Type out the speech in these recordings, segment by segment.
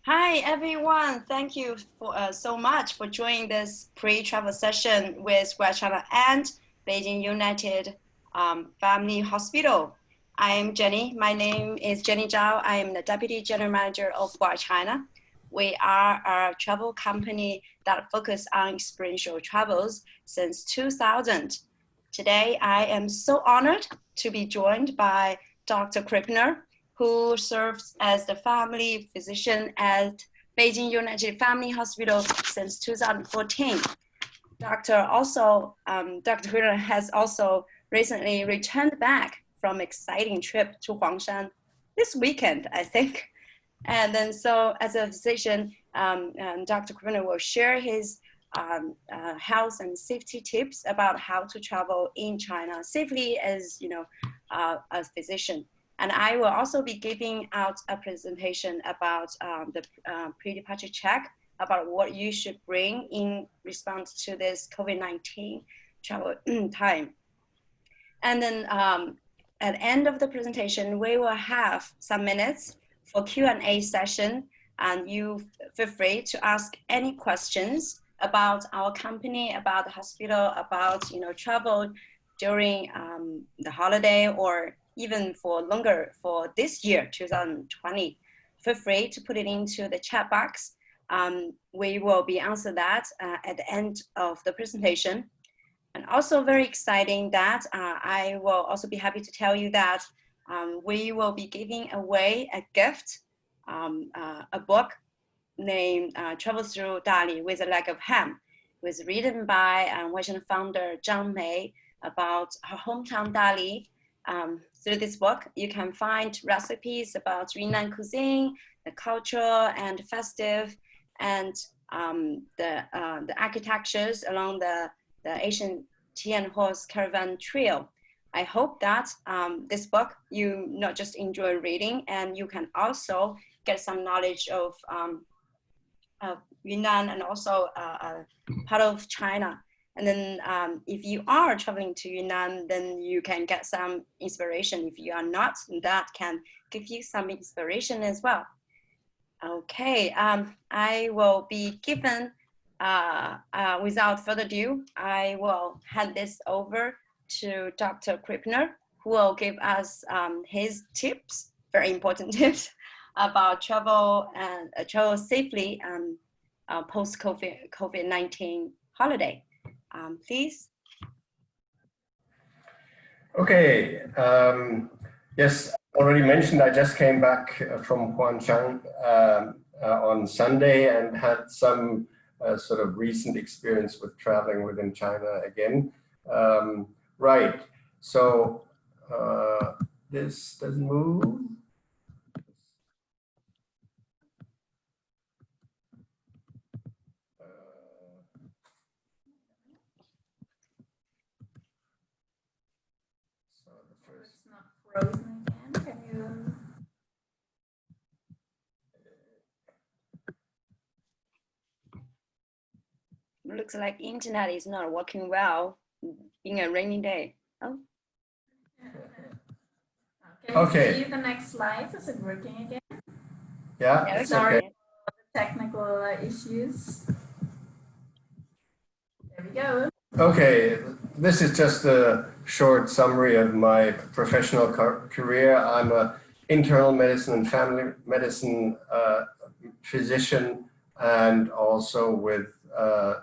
Hi, everyone. Thank you so much for joining this pre-travel session with WildChina and Beijing United Family Hospital. I am Jenny. My name is Jenny Zhao. I am the Deputy General Manager of WildChina. We are a travel company that focuses on experiential travels since 2000. Today, I am so honored to be joined by Dr. Krippner, who serves as the family physician at Beijing United Family Hospital since 2014. Dr. Krippner has also recently returned back from exciting trip to Huangshan this weekend, I think. And then so as a physician, Dr. Krippner will share his health and safety tips about how to travel in China safely as a physician. And I will also be giving out a presentation about the pre-departure check, about what you should bring in response to this COVID-19 travel time. And then at the end of the presentation, we will have some minutes for Q&A session, and you feel free to ask any questions about our company, about the hospital, about travel during the holiday, or even for longer for this year, 2020. Feel free to put it into the chat box. We will be answering that at the end of the presentation. And also very exciting that I will also be happy to tell you that we will be giving away a gift, a book named Travel Through Dali with a Leg of Ham. It was written by WildChina founder Zhang Mei about her hometown Dali. Through this book, you can find recipes about Yunnan cuisine, the cultural and festive, and the architectures along the ancient Tian Horse Caravan Trail. I hope that this book, you not just enjoy reading, and you can also get some knowledge of Yunnan and also part of China. And then if you are traveling to Yunnan, then you can get some inspiration. If you are not, that can give you some inspiration as well. Okay, I will be given, without further ado, I will hand this over to Dr. Krippner, who will give us his tips, very important tips, about travel and travel safely post-COVID-19 holiday. Please. Okay. Yes, already mentioned, I just came back from Huangshan on Sunday and had some sort of recent experience with traveling within China again. Right. So this doesn't move. It's not frozen again. Can you? Looks like internet is not working well in a rainy day. Oh. Okay. See the next slide. Is it working again? Yeah. It's Sorry okay. for the technical issues. There we go. Okay, this is just a short summary of my professional career. I'm an internal medicine and family medicine physician, and also with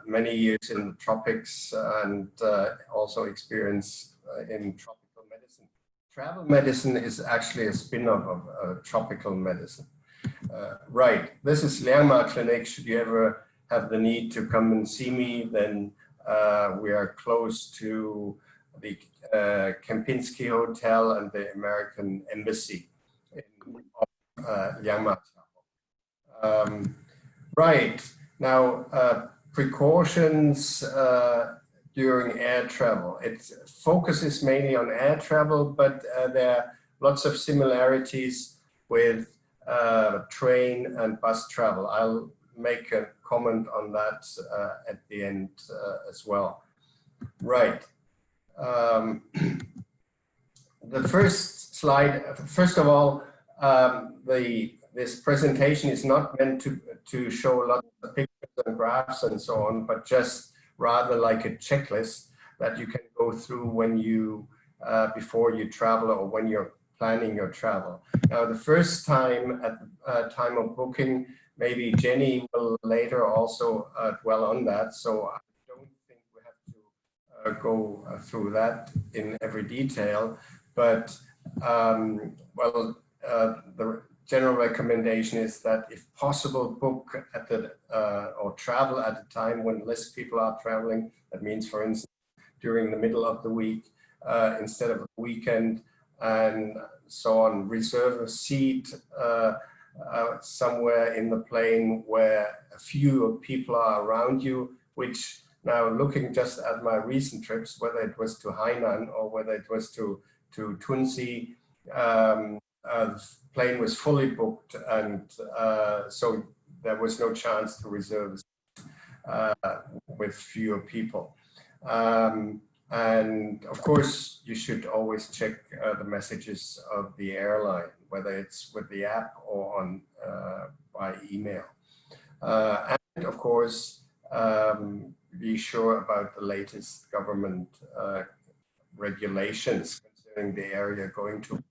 many years in the tropics and also experience in tropical medicine. Travel medicine is actually a spin-off of tropical medicine. Right, this is Liangma Clinic. Should you ever have the need to come and see me, then we are close to the Kempinski Hotel and the American Embassy in Liangma. Right, now precautions during air travel. It focuses mainly on air travel, but there are lots of similarities with train and bus travel. I'll make a comment on that at the end as well. Right. The first slide, first of all, the this presentation is not meant to show lots of pictures and graphs and so on, but just rather like a checklist that you can go through when you, before you travel or when you're planning your travel. Now, the first time at the time of booking, maybe Jenny will later also dwell on that. So I don't think we have to go through that in every detail, but the general recommendation is that if possible, book at the, or travel at a time when less people are traveling. That means, for instance, during the middle of the week instead of a weekend, and so on. Reserve a seat somewhere in the plane where a few people are around you, which now, looking just at my recent trips, whether it was to Hainan or whether it was to Tunxi, the plane was fully booked, and so there was no chance to reserve with fewer people. And of course, you should always check the messages of the airline, whether it's with the app or on by email. And of course, be sure about the latest government regulations concerning the area going to.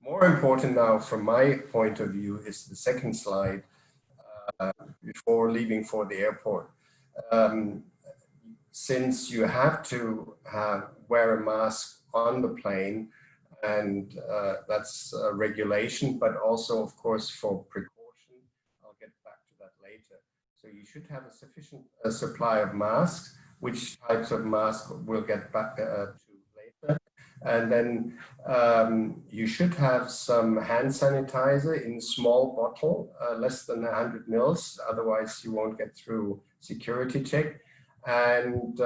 More important now, from my point of view, is the second slide before leaving for the airport. Since you have to wear a mask on the plane, and that's a regulation, but also, of course, for precaution. I'll get back to that later. So you should have a sufficient supply of masks. Which types of masks we'll get back to later. And then you should have some hand sanitizer in small bottle, less than 100 mils, otherwise you won't get through security check. And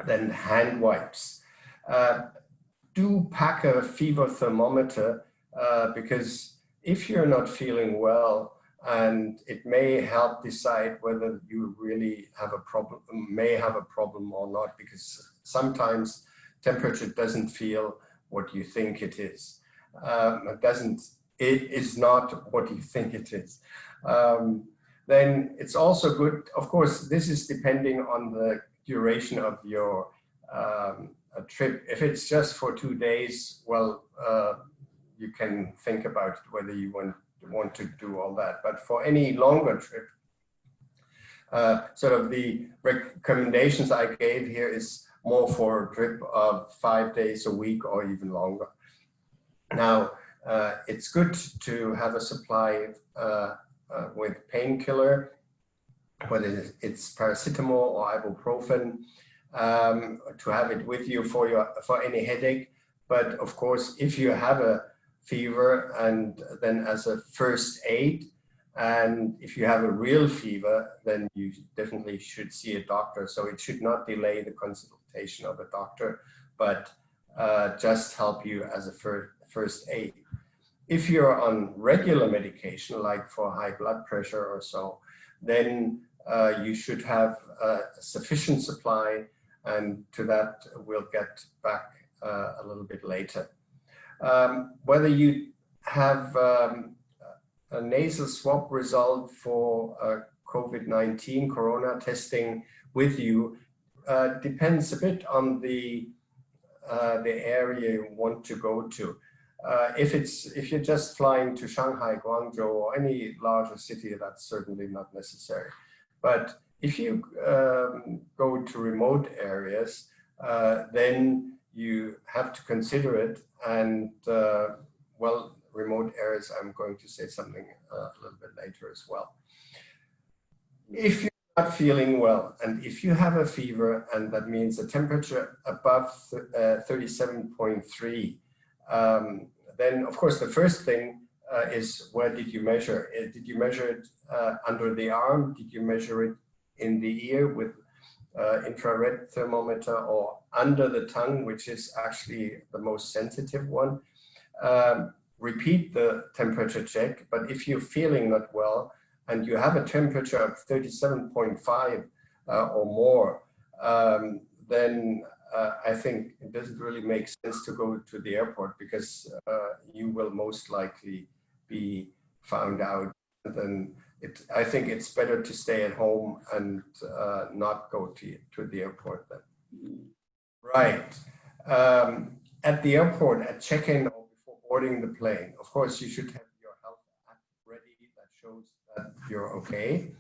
then hand wipes. Do pack a fever thermometer because if you're not feeling well, and it may help decide whether you really have a problem, or not, because sometimes temperature doesn't feel what you think it is. It is not what you think it is. Then it's also good, of course, this is depending on the duration of your trip. If it's just for 2 days, well, you can think about whether you want to do all that. But for any longer trip, sort of the recommendations I gave here is more for a trip of 5 days a week or even longer. Now, it's good to have a supply with painkiller, whether it's paracetamol or ibuprofen, to have it with you for any headache. But of course, if you have a fever, and then as a first aid, and if you have a real fever, then you definitely should see a doctor. So it should not delay the consultation of a doctor, but just help you as a first aid. If you're on regular medication, like for high blood pressure or so, then you should have a sufficient supply, and to that we'll get back a little bit later. Whether you have a nasal swab result for COVID-19 corona testing with you depends a bit on the area you want to go to. If you're just flying to Shanghai, Guangzhou, or any larger city, that's certainly not necessary. But if you go to remote areas, then you have to consider it. And well, remote areas, I'm going to say something a little bit later as well. If you're not feeling well, and if you have a fever, and that means a temperature above 37.3, then of course the first thing is, where did you measure it? Did you measure it under the arm? Did you measure it in the ear with infrared thermometer, or under the tongue, which is actually the most sensitive one? Repeat the temperature check, but if you're feeling not well and you have a temperature of 37.5 or more, then I think it doesn't really make sense to go to the airport, because you will most likely be found out, then I think it's better to stay at home and not go to the airport then. Right. At the airport, at check-in or before boarding the plane, of course, you should have your health app ready that shows that you're okay.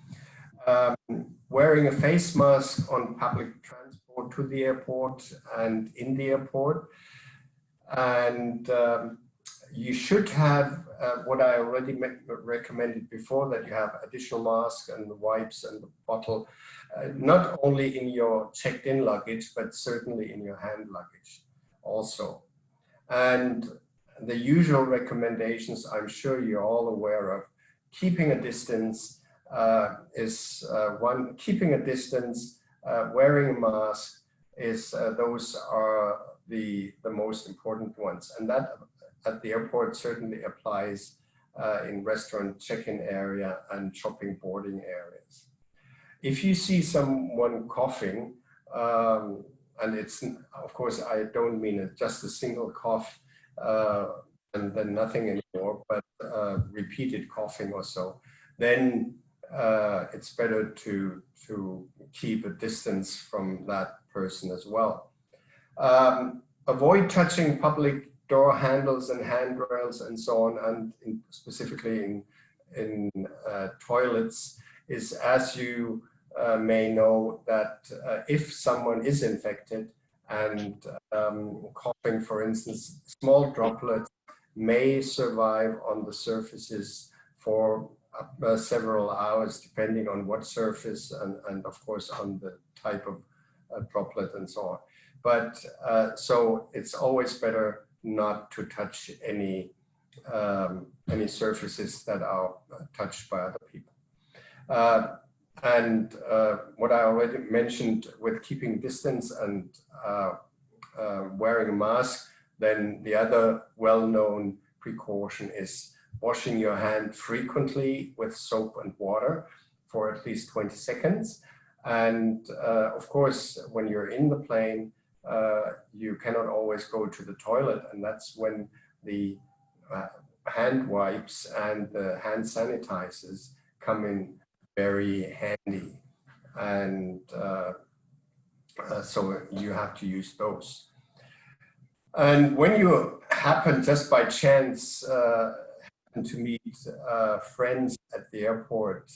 Wearing a face mask on public transport to the airport and in the airport. And you should have what I already recommended before, that you have additional masks and the wipes and the bottle, not only in your checked-in luggage, but certainly in your hand luggage also. And the usual recommendations, I'm sure you're all aware of. Keeping a distance is one. Keeping a distance, wearing a mask those are the most important ones, and that at the airport certainly applies in restaurant check-in area and shopping boarding areas. If you see someone coughing, and it's, of course, I don't mean just a single cough and then nothing anymore, but repeated coughing or so, then it's better to keep a distance from that person as well. Avoid touching public door handles and handrails and so on, and specifically in toilets, is, as you may know, that if someone is infected and coughing, for instance, small droplets may survive on the surfaces for several hours, depending on what surface and of course on the type of droplet and so on. But so it's always better not to touch any surfaces that are touched by other people. And what I already mentioned with keeping distance and wearing a mask, then the other well-known precaution is washing your hand frequently with soap and water for at least 20 seconds. And of course, when you're in the plane, you cannot always go to the toilet, and that's when the hand wipes and the hand sanitizers come in very handy. And so you have to use those. And when you happen, just by chance, to meet friends at the airport,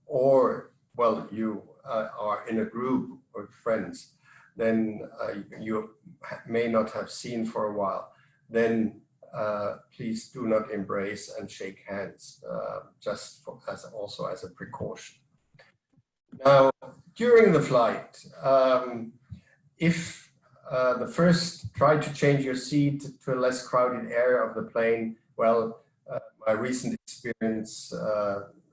or, well, you are in a group of friends, then you may not have seen for a while, then please do not embrace and shake hands, just also as a precaution. Now, during the flight, if try to change your seat to a less crowded area of the plane, well, my recent experience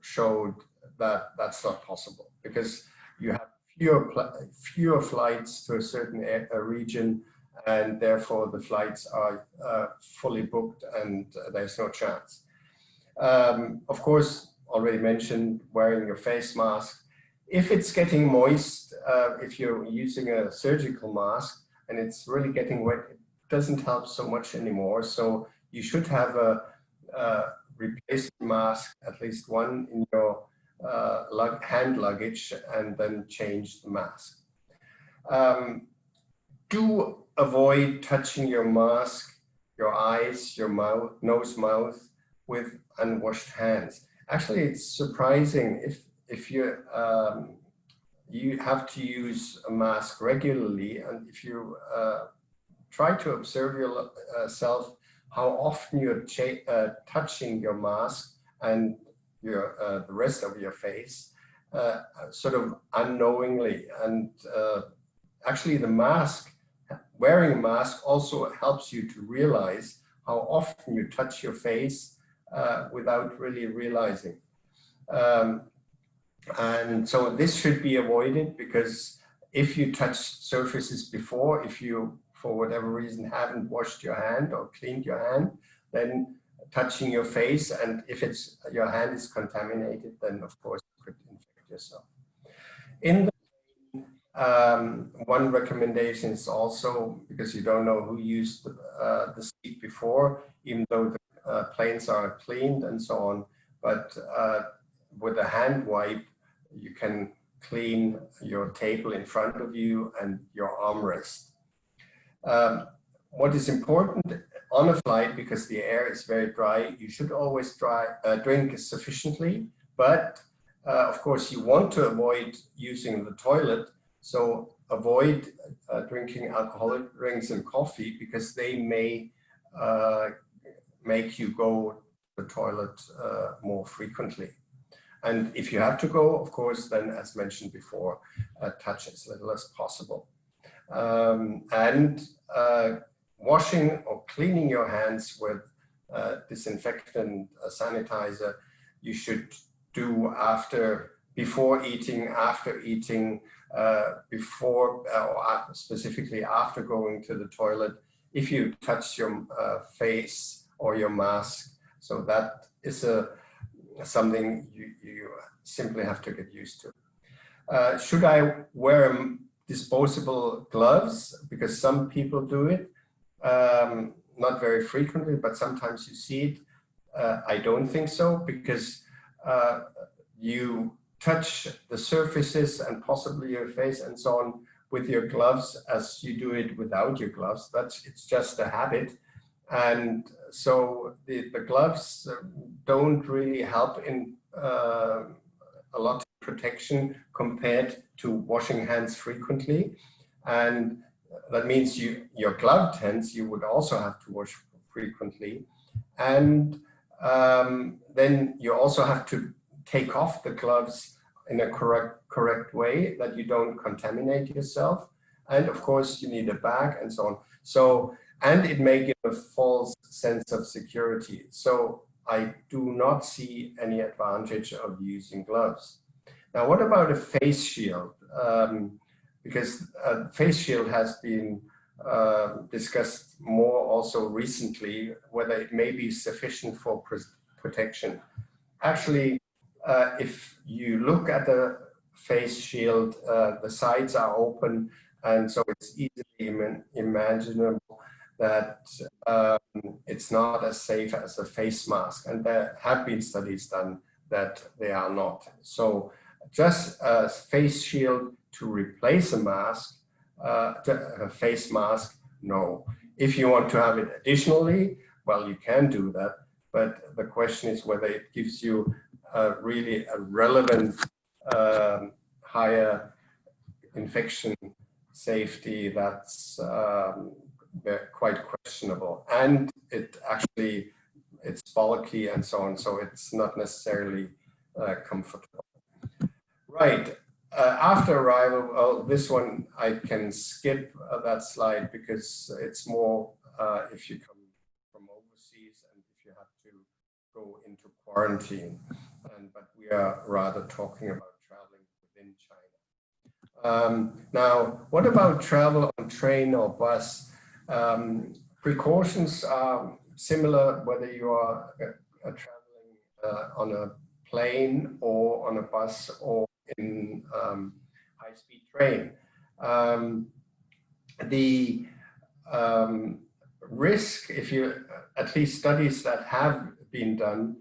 showed that that's not possible, because you have fewer flights to a certain region, and therefore the flights are fully booked and there's no chance. Of course, already mentioned, wearing your face mask. If it's getting moist, if you're using a surgical mask and it's really getting wet, it doesn't help so much anymore. So you should have a replacement mask, at least one in your hand luggage, and then change the mask. Do avoid touching your mask, your eyes, your mouth, nose, mouth with unwashed hands. Actually, it's surprising if you you have to use a mask regularly, and if you try to observe yourself how often you're touching your mask and the rest of your face, sort of unknowingly. And actually wearing a mask also helps you to realize how often you touch your face without really realizing. And so this should be avoided, because if you touch surfaces before, if you, for whatever reason, haven't washed your hand or cleaned your hand, then touching your face, and if your hand is contaminated, then of course you could infect yourself. In the one recommendation is also, because you don't know who used the seat before, even though planes are cleaned and so on, but with a hand wipe, you can clean your table in front of you and your armrest. What is important on a flight, because the air is very dry, you should always drink sufficiently, but of course you want to avoid using the toilet, so avoid drinking alcoholic drinks and coffee, because they may make you go to the toilet more frequently. And if you have to go, of course, then as mentioned before, touch as little as possible. Washing or cleaning your hands with disinfectant sanitizer, you should do before eating, after eating, specifically after going to the toilet, if you touch your face or your mask. So that is something you simply have to get used to. Should I wear disposable gloves? Because some people do it, not very frequently, but sometimes you see it. I don't think so, because you touch the surfaces and possibly your face and so on with your gloves as you do it without your gloves. It's just a habit. And so the gloves don't really help in a lot of protection compared to washing hands frequently. And that means your gloved hands you would also have to wash frequently. And then you also have to take off the gloves in a correct way, that you don't contaminate yourself. And of course you need a bag and so on. And it may give a false sense of security. So I do not see any advantage of using gloves. Now, what about a face shield? Because a face shield has been discussed more also recently, whether it may be sufficient for protection. Actually, if you look at the face shield, the sides are open, and so it's easily imaginable that it's not as safe as a face mask. And there have been studies done that they are not. So just a face shield to replace a mask, a face mask, no. If you want to have it additionally, well, you can do that. But the question is whether it gives you really a relevant higher infection safety. That's quite questionable. And it's bulky and so on, so it's not necessarily comfortable. Right. After arrival, well, this one I can skip that slide, because it's more if you come from overseas and if you have to go into quarantine. But we are rather talking about traveling within China. Now, what about travel on train or bus? Precautions are similar whether you are traveling on a plane or on a bus or in high-speed train. The risk, if you, at least studies that have been done,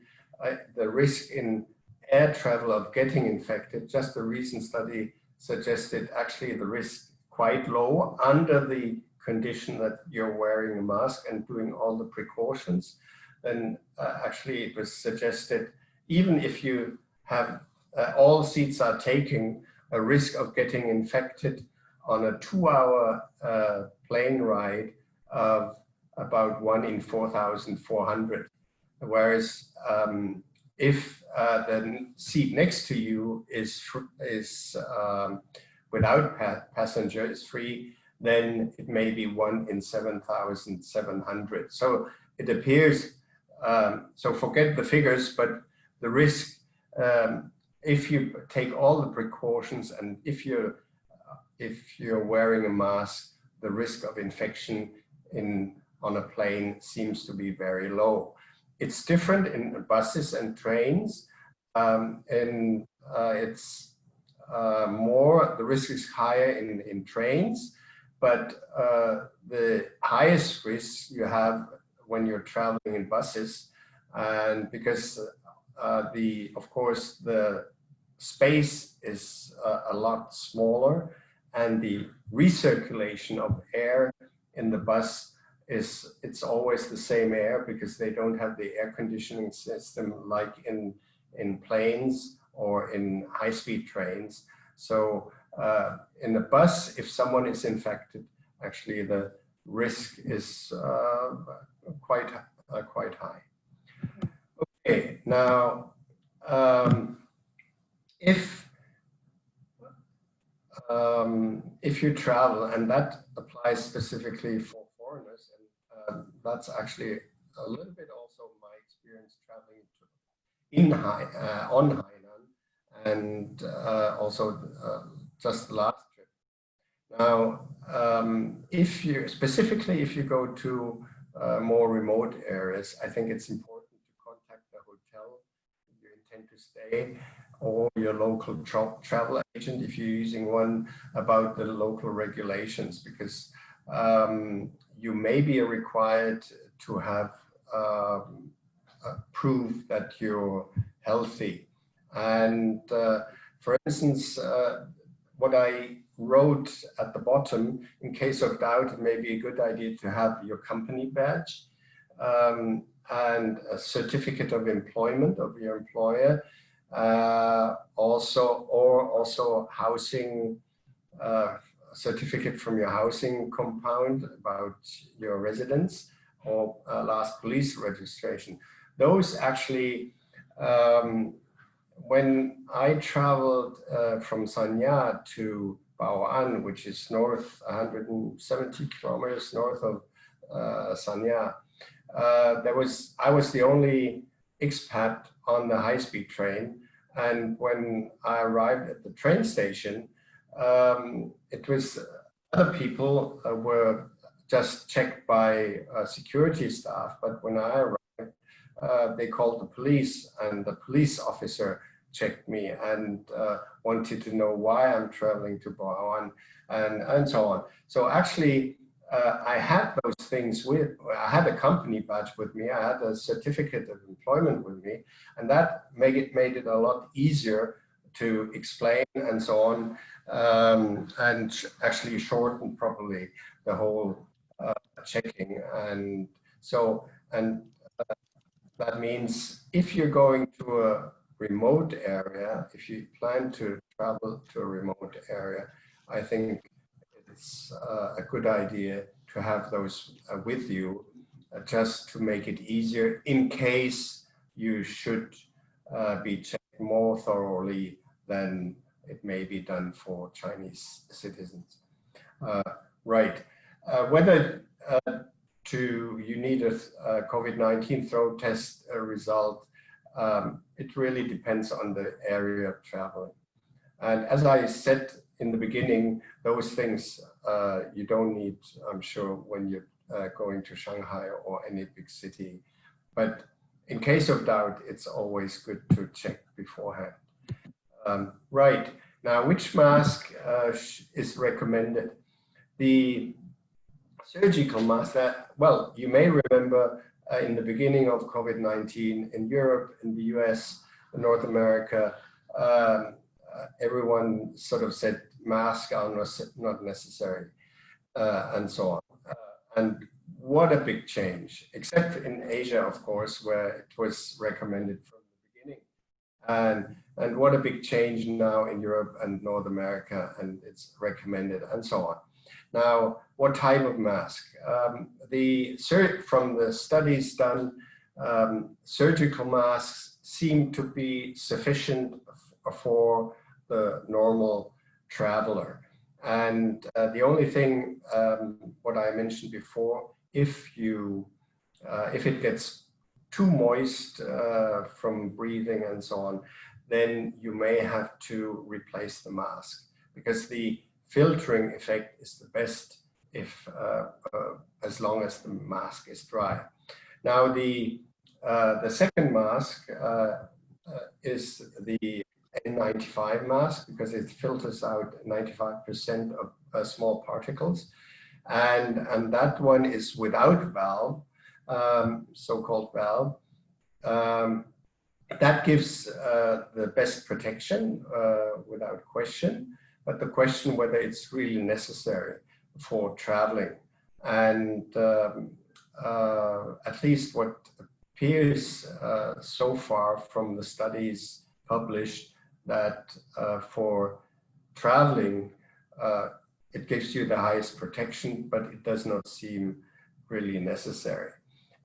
the risk in air travel of getting infected, just a recent study suggested actually the risk quite low under the condition that you're wearing a mask and doing all the precautions. Then actually it was suggested, even if you have all seats are taken, a risk of getting infected on a 2-hour plane ride of about 1 in 4,400. Whereas if the seat next to you is without passenger, is free, then it may be 1 in 7,700. So it appears, so forget the figures, but the risk, if you take all the precautions and if you're wearing a mask, the risk of infection on a plane seems to be very low. It's different in buses and trains, and it's the risk is higher in trains, but the highest risk you have when you're traveling in buses, And because of course, the space is a lot smaller, and the recirculation of air in the bus it's always the same air, because they don't have the air conditioning system like in planes or in high-speed trains. So in a bus, if someone is infected, actually the risk is quite high. Okay, now if you travel, and that applies specifically for foreigners, and that's actually a little bit also my experience traveling on Hainan, and also just the last trip. Now, if you go to more remote areas, I think it's important to contact the hotel you intend to stay, or your local travel agent, if you're using one, about the local regulations, because you may be required to have proof that you're healthy. And for instance, what I wrote at the bottom, in case of doubt, it may be a good idea to have your company badge and a certificate of employment of your employer, also housing certificate from your housing compound about your residence, or last police registration. Those actually, when I traveled from Sanya to Bao'an, which is 170 kilometers north of Sanya, I was the only expat on the high-speed train, and when I arrived at the train station, it was other people were just checked by security staff, but when I arrived, they called the police, and the police officer checked me and wanted to know why I'm traveling to Bao'an and so on. So actually, I had those things I had a company badge with me, I had a certificate of employment with me, and that made it a lot easier to explain and so on, and actually shortened probably the whole checking. And so, that means if you're going to a remote area, if you plan to travel to a remote area, I think it's a good idea to have those with you, just to make it easier in case you should be checked more thoroughly than it may be done for Chinese citizens. Right. Whether you need a COVID-19 throat test result, it really depends on the area of traveling. And as I said in the beginning, those things you don't need, I'm sure, when you're going to Shanghai or any big city. But in case of doubt, it's always good to check beforehand. Right. Now, which mask is recommended? The surgical mask, well, you may remember in the beginning of COVID-19 in Europe, in the US, North America, everyone sort of said masks are not necessary, and so on. And what a big change, except in Asia, of course, where it was recommended from the beginning. And what a big change now in Europe and North America, and it's recommended, and so on. Now, what type of mask? From the studies done, surgical masks seem to be sufficient for the normal traveler. And the only thing, what I mentioned before, if it gets too moist from breathing and so on, then you may have to replace the mask, because the filtering effect is the best if as long as the mask is dry. Now the second mask is the N95 mask, because it filters out 95% of small particles, and that one is without valve, so-called valve, that gives the best protection without question, but the question whether it's really necessary for traveling. And at least what appears so far from the studies published, that for traveling, it gives you the highest protection, but it does not seem really necessary.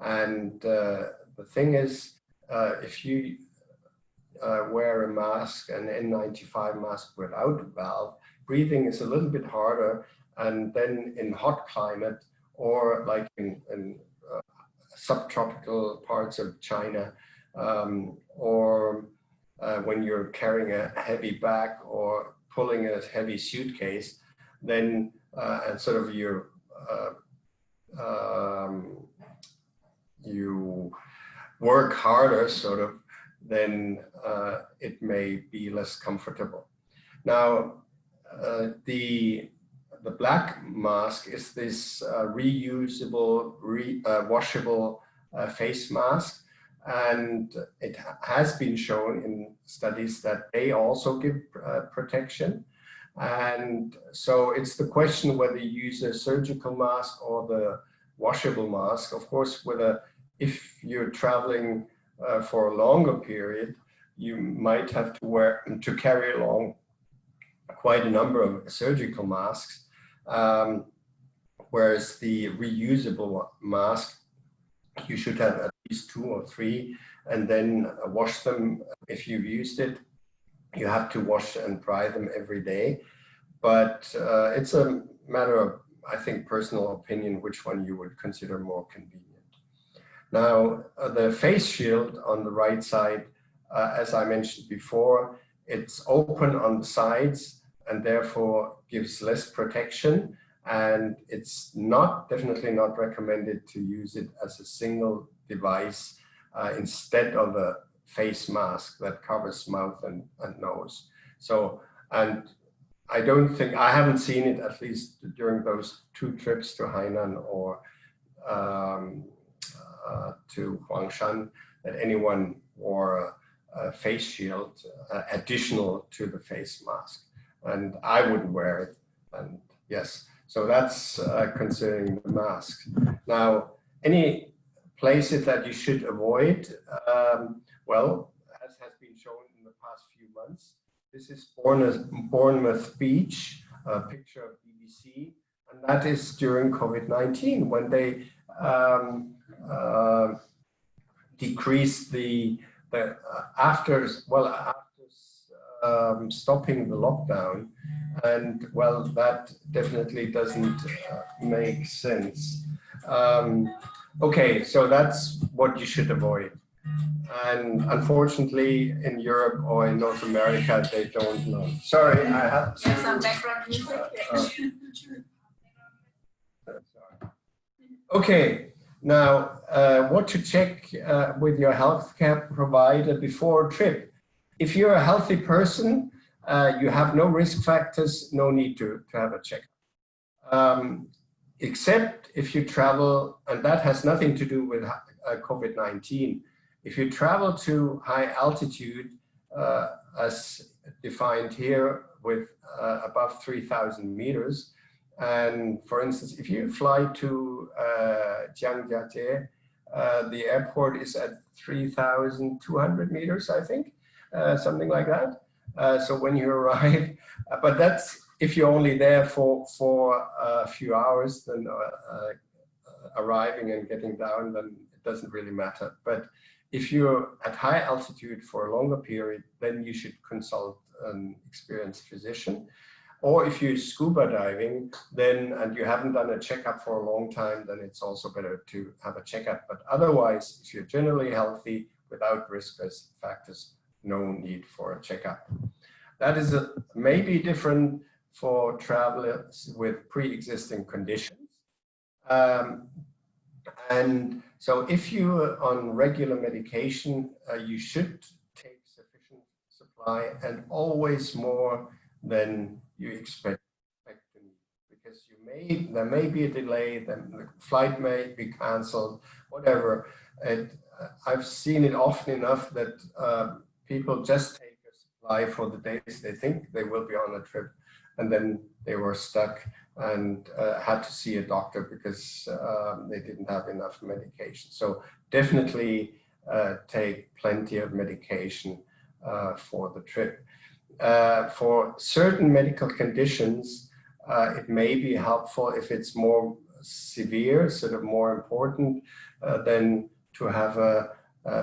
And the thing is, if you wear a mask, an N95 mask without a valve, breathing is a little bit harder. And then in hot climate, or like in subtropical parts of China, or when you're carrying a heavy bag or pulling a heavy suitcase, then and sort of you work harder, sort of, then it may be less comfortable. Now, the black mask is this reusable, washable face mask, and it has been shown in studies that they also give protection. And so it's the question whether you use a surgical mask or the washable mask. Of course, if you're traveling for a longer period, you might have to carry along quite a number of surgical masks, whereas the reusable mask, you should have at least 2 or 3, and then wash them. If you've used it, you have to wash and dry them every day. But it's a matter of, I think, personal opinion, which one you would consider more convenient. Now, the face shield on the right side, as I mentioned before, it's open on the sides and therefore gives less protection. And it's definitely not recommended to use it as a single device instead of a face mask that covers mouth and nose. So, and I haven't seen it, at least during those 2 trips to Hainan or to Huangshan, that anyone wore a face shield additional to the face mask. And I wouldn't wear it. And yes, so that's concerning the mask. Now, any places that you should avoid, well, as has been shown in the past few months, this is Bournemouth Beach, a picture of BBC, and that is during COVID-19, when they decreased after stopping the lockdown, and well, that definitely doesn't make sense. Okay, so that's what you should avoid. And unfortunately, in Europe or in North America, they don't know. Sorry, I have to. There's some background music. Okay, now what to check with your healthcare provider before a trip. If you're a healthy person, you have no risk factors, no need to have a checkup. Except if you travel, and that has nothing to do with COVID-19. If you travel to high altitude, as defined here with above 3,000 meters, and for instance, if you fly to Jiangjiajie, the airport is at 3,200 meters, I think, something like that. So when you arrive, but that's if you're only there for a few hours, then arriving and getting down, then it doesn't really matter. But if you're at high altitude for a longer period, then you should consult an experienced physician. Or if you're scuba diving, then, and you haven't done a checkup for a long time, then it's also better to have a checkup. But otherwise, if you're generally healthy without risk factors, no need for a checkup. That is maybe different for travelers with pre-existing conditions. And so if you're on regular medication, you should take sufficient supply, and always more than you expect to need, because there may be a delay, then the flight may be canceled, whatever. I've seen it often enough that people just take a supply for the days they think they will be on a trip, and then they were stuck and had to see a doctor because they didn't have enough medication. So definitely take plenty of medication for the trip. For certain medical conditions, it may be helpful if it's more severe, sort of more important, then to have a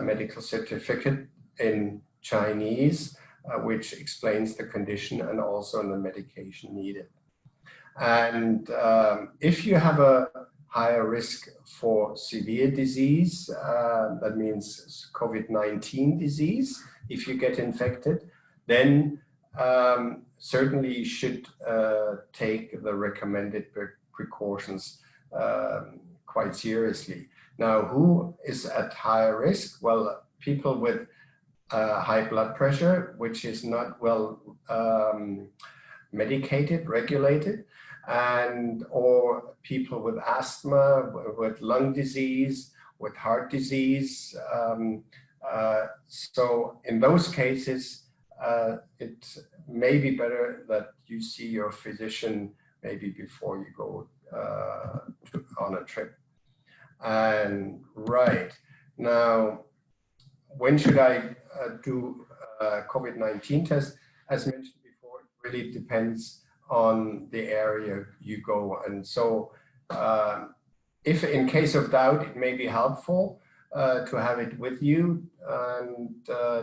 medical certificate in Chinese, which explains the condition and also the medication needed. And if you have a higher risk for severe disease, that means COVID-19 disease, if you get infected, then certainly you should take the recommended precautions quite seriously. Now, who is at higher risk? Well, people with high blood pressure, which is not well medicated, regulated, and or people with asthma, with lung disease, with heart disease. So in those cases, it may be better that you see your physician maybe before you go on a trip. And right now, when should I do a COVID-19 test? As mentioned before, it really depends on the area you go. And so if in case of doubt, it may be helpful to have it with you and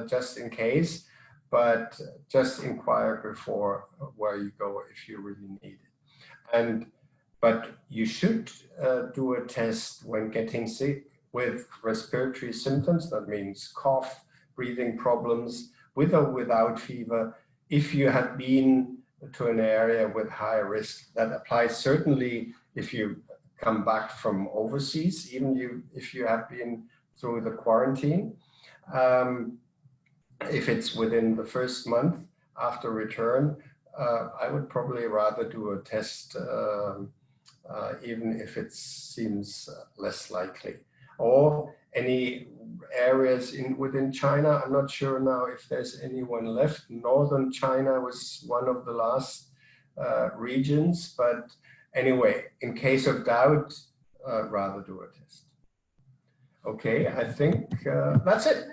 just in case, but just inquire before where you go if you really need it. But you should do a test when getting sick with respiratory symptoms. That means cough, breathing problems, with or without fever. If you have been to an area with high risk, that applies certainly if you come back from overseas, even if you have been through the quarantine. If it's within the first month after return, I would probably rather do a test even if it seems less likely. Or any areas within China, I'm not sure now if there's anyone left. Northern China was one of the last regions, but anyway, in case of doubt, rather do a test. Okay, I think that's it.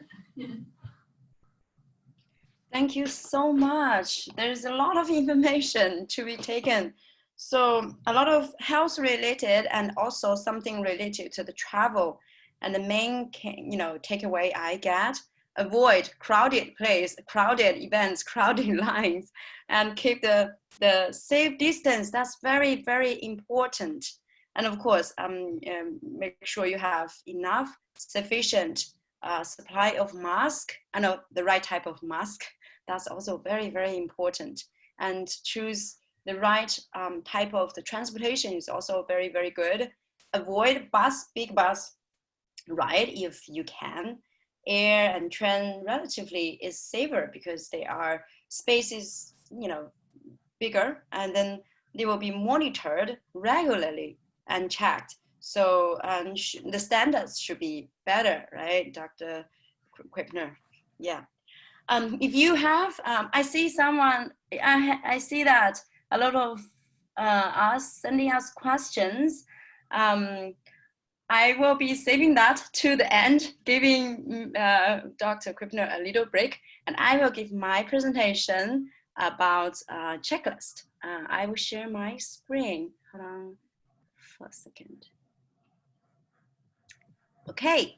Thank you so much. There's a lot of information to be taken. So a lot of health related and also something related to the travel. And the main, takeaway I get, avoid crowded place, crowded events, crowded lines, and keep the safe distance. That's very, very important. And of course, make sure you have enough, sufficient supply of mask, and the right type of mask. That's also very, very important. And choose the right type of the transportation is also very, very good. Avoid big bus ride if you can. Air and train relatively is safer because they are spaces, bigger, and then they will be monitored regularly and checked. So the standards should be better, right, Dr. Krippner? Yeah. If you have, I see someone, I see that a lot of us sending us questions. I will be saving that to the end, giving Dr. Krippner a little break, and I will give my presentation about checklist. I will share my screen. Hold on for a second. Okay,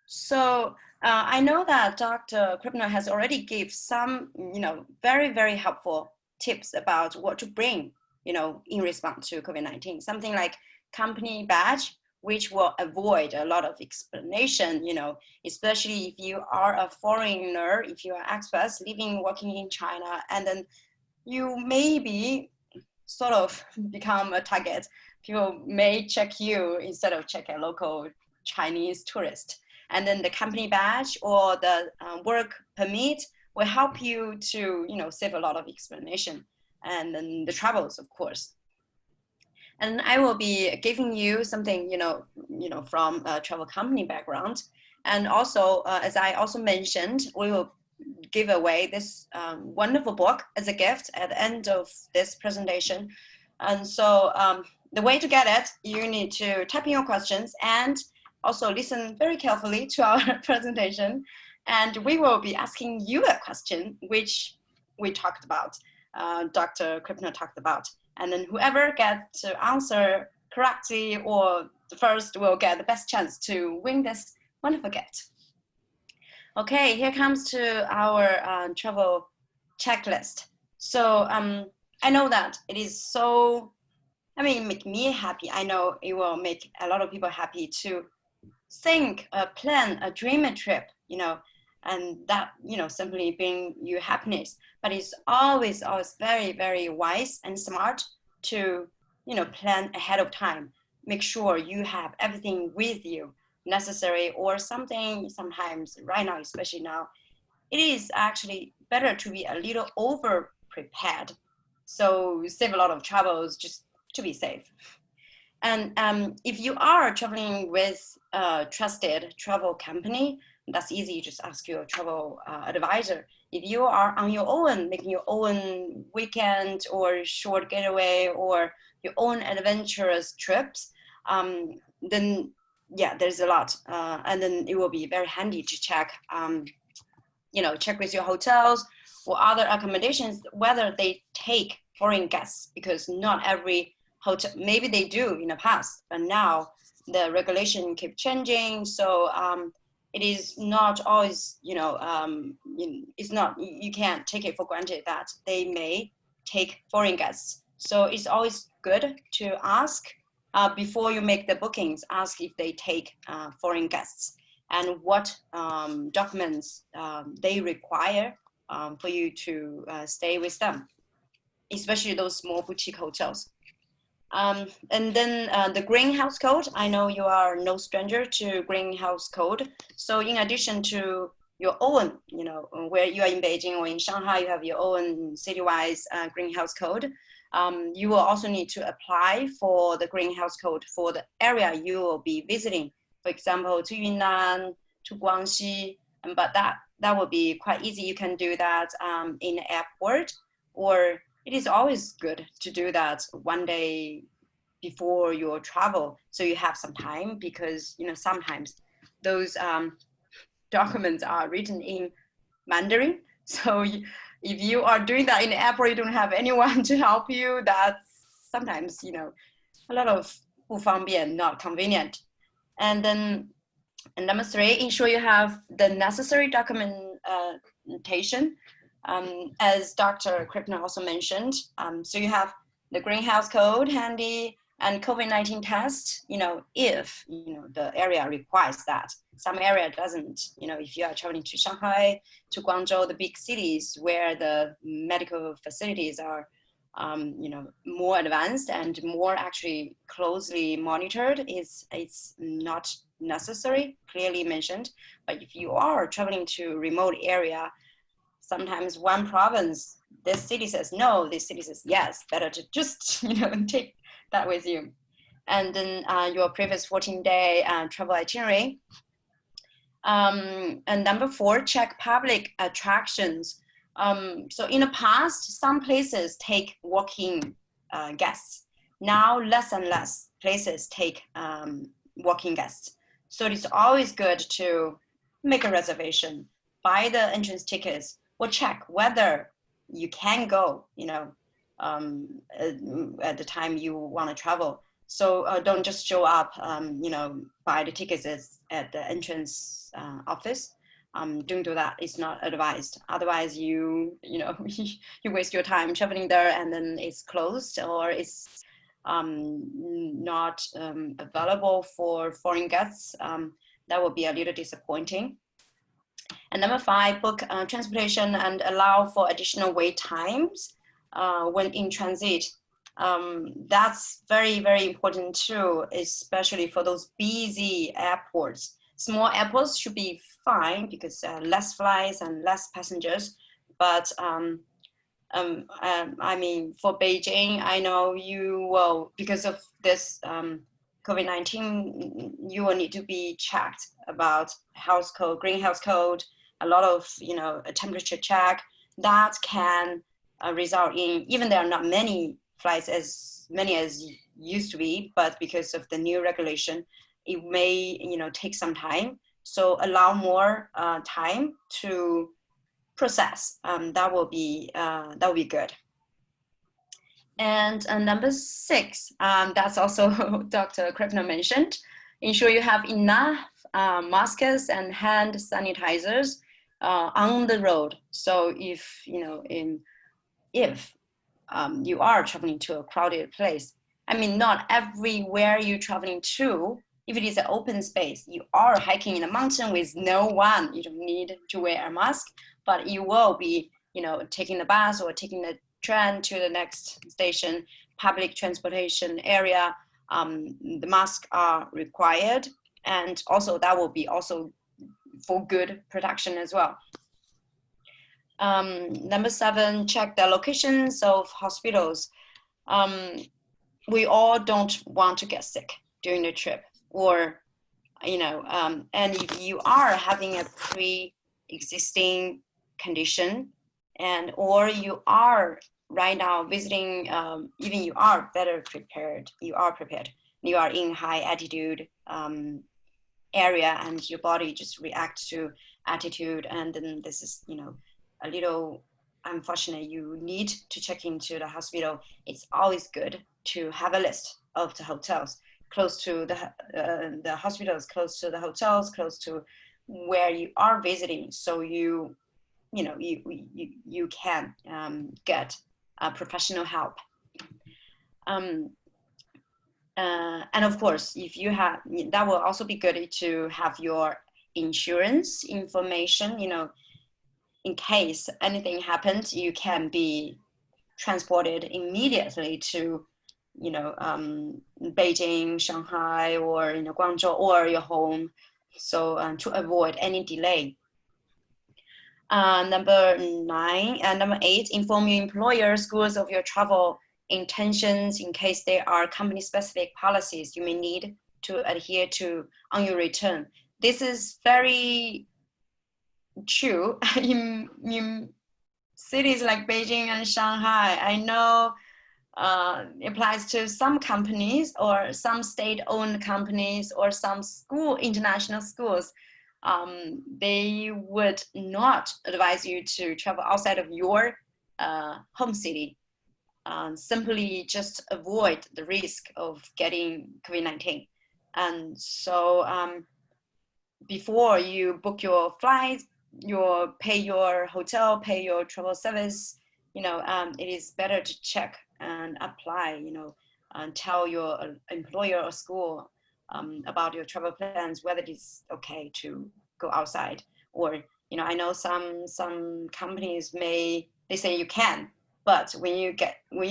so I know that Dr. Krippner has already gave some, very, very helpful tips about what to bring, in response to COVID-19. Something like company badge, which will avoid a lot of explanation, especially if you are a foreigner, if you are expats living, working in China, and then you maybe sort of become a target. People may check you instead of check a local Chinese tourist. And then the company badge or the work permit will help you to, save a lot of explanation. And then the travels, of course. And I will be giving you something, from a travel company background. And also, as I also mentioned, we will give away this wonderful book as a gift at the end of this presentation. And so the way to get it, you need to type in your questions and also listen very carefully to our presentation. And we will be asking you a question, which we talked about, Dr. Krippner talked about. And then whoever gets to answer correctly or the first will get the best chance to win this wonderful gift. Okay, here comes to our travel checklist. So I know that it is so, make me happy. I know it will make a lot of people happy to think, plan, dream a trip, and that, simply bring you happiness. But it's always very, very wise and smart to, plan ahead of time. Make sure you have everything with you necessary or something. Sometimes right now, especially now, it is actually better to be a little over prepared. So save a lot of troubles just to be safe. And if you are traveling with a trusted travel company, that's easy. You just ask your travel advisor. If you are on your own, making your own weekend or short getaway or your own adventurous trips, then yeah, there's a lot. And then it will be very handy to check, check with your hotels or other accommodations, whether they take foreign guests, because not every hotel, maybe they do in the past, but now the regulation keep changing. So it is not always, it's not, you can't take it for granted that they may take foreign guests. So it's always good to ask before you make the bookings, ask if they take foreign guests and what documents they require for you to stay with them, especially those small boutique hotels. And then the greenhouse code. I know you are no stranger to greenhouse code. So in addition to your own, where you are in Beijing or in Shanghai, you have your own citywide greenhouse code. You will also need to apply for the greenhouse code for the area you will be visiting. For example, to Yunnan, to Guangxi, but that will be quite easy. You can do that in the airport, or it is always good to do that one day before your travel, so you have some time, because sometimes those documents are written in Mandarin. So if you are doing that in the airport, you don't have anyone to help you. That's sometimes a lot of 不方便, not convenient. And then number 3, ensure you have the necessary documentation. As Dr. Krippner also mentioned, so you have the greenhouse code handy and COVID-19 test, if, the area requires that. Some area doesn't, if you are traveling to Shanghai, to Guangzhou, the big cities where the medical facilities are, more advanced and more actually closely monitored, it's not necessary, clearly mentioned. But if you are traveling to remote area, sometimes one province, this city says no, this city says yes, better to just, take that with you. And then your previous 14-day travel itinerary. And number 4, check public attractions. So in the past, some places take walk-in guests. Now less and less places take walk-in guests. So it's always good to make a reservation, buy the entrance tickets, or check whether you can go, at the time you want to travel. So don't just show up, buy the tickets at the entrance office. Don't do that. It's not advised. Otherwise, you waste your time traveling there, and then it's closed or it's not available for foreign guests. That would be a little disappointing. And number 5, book transportation and allow for additional wait times when in transit. That's very, very important too, especially for those busy airports. Small airports should be fine because less flights and less passengers, but I mean, for Beijing, I know you will, because of this COVID-19, you will need to be checked about health code, greenhouse code, a lot of, a temperature check that can result in, even there are not many flights as many as used to be, but because of the new regulation, it may, take some time. So allow more time to process. That will be good. And number 6, that's also Dr. Krippner mentioned. Ensure you have enough masks and hand sanitizers on the road. So if you are traveling to a crowded place, I mean, not everywhere you're traveling to, if it is an open space, you are hiking in a mountain with no one, you don't need to wear a mask, but you will be, taking the bus or taking the train to the next station, public transportation area, the masks are required. And also that will be also for good protection as well. Number 7, check the locations of hospitals. We all don't want to get sick during the trip, or, and if you are having a pre-existing condition, and or you are right now visiting, even you are better prepared, you are in high altitude area, and your body just reacts to altitude, and then this is, a little unfortunate, you need to check into the hospital. It's always good to have a list of the hotels close to the hospitals, close to the hotels, close to where you are visiting, so you can get professional help. And of course, if you have, that will also be good to have your insurance information, in case anything happens, you can be transported immediately to, Beijing, Shanghai, or Guangzhou, or your home, so to avoid any delay. Number 8, inform your employer, schools of your travel intentions in case there are company-specific policies you may need to adhere to on your return. This is very true in cities like Beijing and Shanghai. I know it applies to some companies or some state-owned companies or some international schools. They would not advise you to travel outside of your home city. Simply just avoid the risk of getting COVID-19. And so before you book your flight, you pay your hotel, pay your travel service, it is better to check and apply, and tell your employer or school about your travel plans, whether it is okay to go outside. Or, I know some companies they say you can, but when you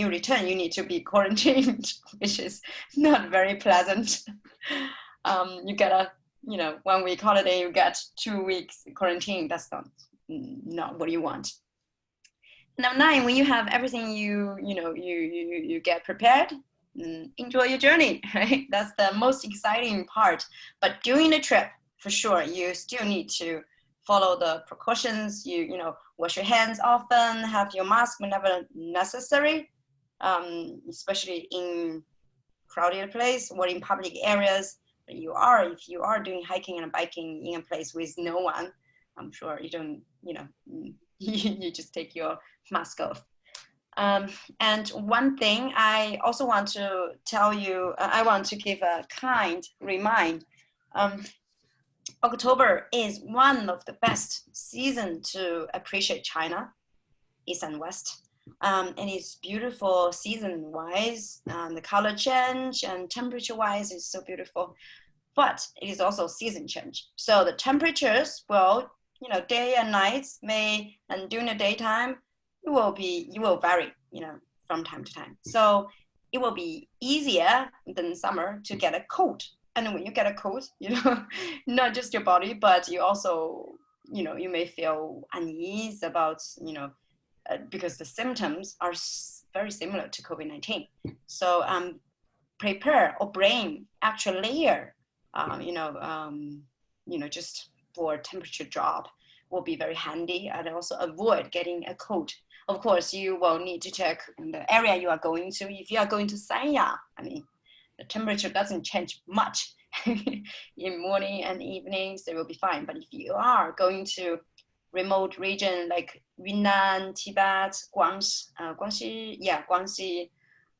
return, you need to be quarantined, which is not very pleasant. You get a 1 week holiday, you get 2 weeks quarantine. That's not what you want. Number 9, when you have everything, you get prepared, enjoy your journey, right? That's the most exciting part. But during the trip, for sure, you still need to follow the precautions. You wash your hands often, have your mask whenever necessary, especially in crowded place or in public areas. If you are doing hiking and biking in a place with no one, I'm sure you don't, you just take your mask off. And one thing I also want to tell you, I want to give a kind reminder. October is one of the best seasons to appreciate China, East and West. And it's beautiful season-wise, the color change and temperature-wise is so beautiful. But it is also season change. So the temperatures will, day and nights and during the daytime, it will vary, from time to time. So it will be easier than summer to get a cold. And when you get a cold, not just your body, but you also, you may feel unease about, because the symptoms are very similar to COVID-19. So prepare or bring actual layer, just for temperature drop will be very handy, and also avoid getting a cold. Of course, you will need to check the area you are going to. If you are going to Sanya, I mean, the temperature doesn't change much in morning and evenings, they will be fine. But if you are going to remote region like Yunnan, Tibet, Guangxi,